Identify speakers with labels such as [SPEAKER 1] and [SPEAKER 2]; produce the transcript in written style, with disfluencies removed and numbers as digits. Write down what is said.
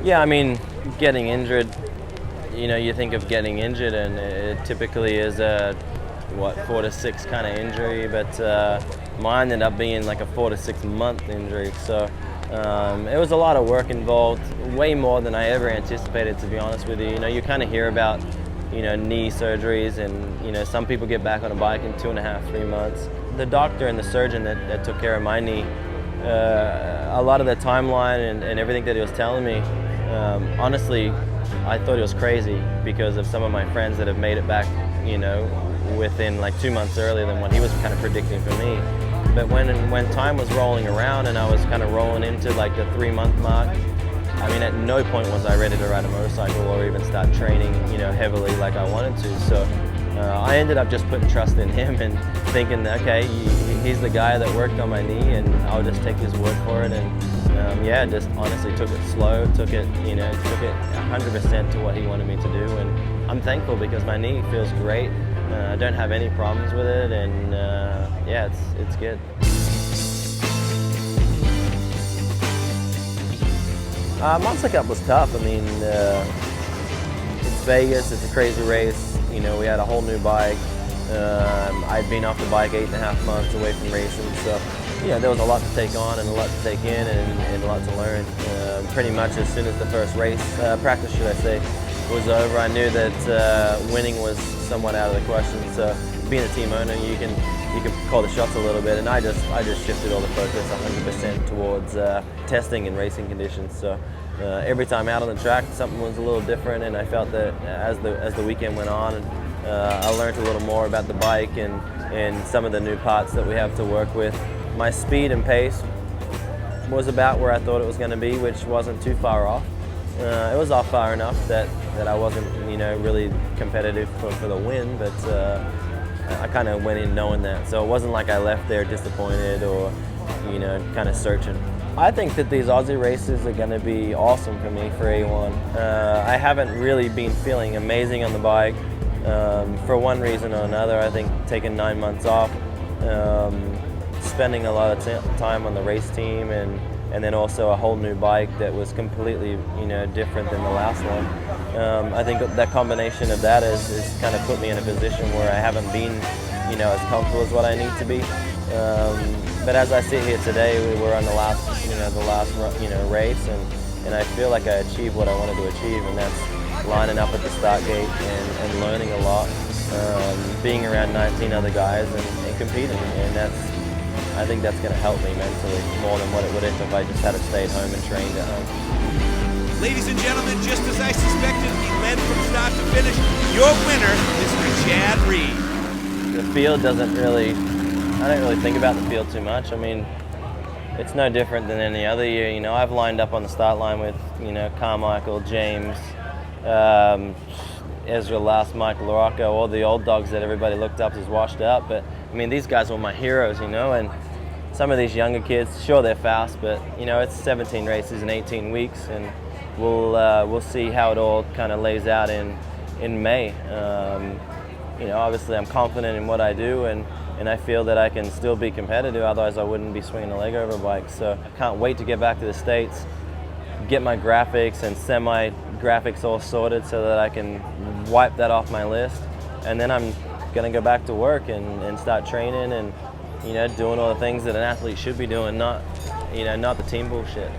[SPEAKER 1] Yeah, I mean, getting injured, you think of getting injured and it typically is a, 4 to 6 kind of injury, but mine ended up being like a 4 to 6 month injury. So it was a lot of work involved, way more than I ever anticipated, to be honest with you. You kind of hear about, knee surgeries and, some people get back on a bike in 2.5, 3 months. The doctor and the surgeon that took care of my knee, a lot of the timeline and everything that he was telling me, honestly, I thought it was crazy because of some of my friends that have made it back, within like 2 months earlier than what he was kind of predicting for me. But when time was rolling around and I was kind of rolling into like the 3-month mark, I mean, at no point was I ready to ride a motorcycle or even start training, heavily like I wanted to. So I ended up just putting trust in him and thinking, okay, he's the guy that worked on my knee, and I'll just take his word for it. And yeah, just honestly took it slow, took it 100% to what he wanted me to do. And I'm thankful because my knee feels great. I don't have any problems with it, and yeah, it's good. Monster Cup was tough. I mean, it's Vegas, it's a crazy race. We had a whole new bike. I'd been off the bike 8.5 months away from racing, so there was a lot to take on and a lot to take in and a lot to learn. Pretty much as soon as the first race, practice should I say, was over, I knew that winning was somewhat out of the question. So being a team owner, you can call the shots a little bit, and I just shifted all the focus 100% towards testing and racing conditions. So every time out on the track, something was a little different, and I felt that as the weekend went on, I learned a little more about the bike and some of the new parts that we have to work with. My speed and pace was about where I thought it was going to be, which wasn't too far off. It was off far enough that I wasn't, really competitive for the win, but I kind of went in knowing that. So it wasn't like I left there disappointed or, kind of searching. I think that these Aussie races are going to be awesome for me for A1. I haven't really been feeling amazing on the bike for one reason or another. I think taking 9 months off, spending a lot of time on the race team, and then also a whole new bike that was completely, different than the last one. I think that combination of that is kind of put me in a position where I haven't been, as comfortable as what I need to be. But as I sit here today, we were on the last race, and I feel like I achieved what I wanted to achieve, and that's lining up at the start gate and learning a lot, being around 19 other guys and competing, and I think that's going to help me mentally more than what it would if I just had stayed home and trained at home.
[SPEAKER 2] Ladies and gentlemen, just as I suspected, he led from start to finish. Your winner, Mr. Chad Reed.
[SPEAKER 1] The field I don't really think about the field too much. I mean, it's no different than any other year. I've lined up on the start line with, Carmichael, James, Ezra Last, Mike LaRocco, all the old dogs that everybody looked up as washed up. But I mean, these guys were my heroes, and some of these younger kids, sure, they're fast, but it's 17 races in 18 weeks, and we'll see how it all kind of lays out in May. Obviously I'm confident in what I do, and I feel that I can still be competitive, otherwise I wouldn't be swinging a leg over a bike. So I can't wait to get back to the States, get my graphics and semi-graphics all sorted so that I can wipe that off my list, and then I'm going to go back to work and start training and doing all the things that an athlete should be doing, not the team bullshit.